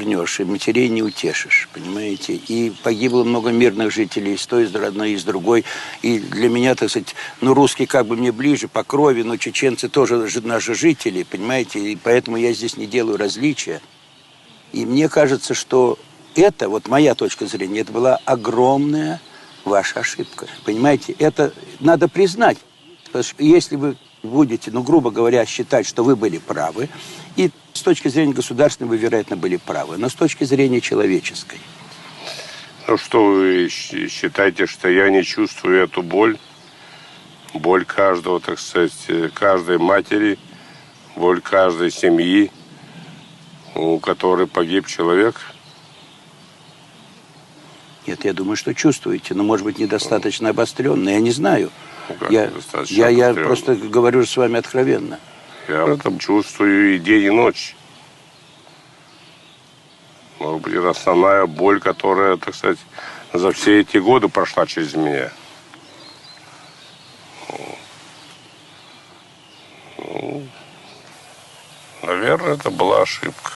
вернешь, и матерей не утешишь, понимаете? И погибло много мирных жителей, с той стороны, и с другой. И для меня, так сказать, ну, русские как бы мне ближе по крови, но чеченцы тоже наши жители, понимаете? И поэтому я здесь не делаю различия. И мне кажется, что это, вот моя точка зрения, это была огромная ваша ошибка. Понимаете, это надо признать. Потому что если вы будете, ну, грубо говоря, считать, что вы были правы, и с точки зрения государственной вы, вероятно, были правы, но с точки зрения человеческой. Ну что вы считаете, что я не чувствую эту боль? Боль каждого, так сказать, каждой матери, боль каждой семьи, у которой погиб человек? Нет, я думаю, что чувствуете, но, может быть, недостаточно обостренно, я не знаю. Я просто говорю с вами откровенно. Я это чувствую и день, и ночь. Может быть, это основная боль, которая, так сказать, за все эти годы прошла через меня. Ну, наверное, это была ошибка.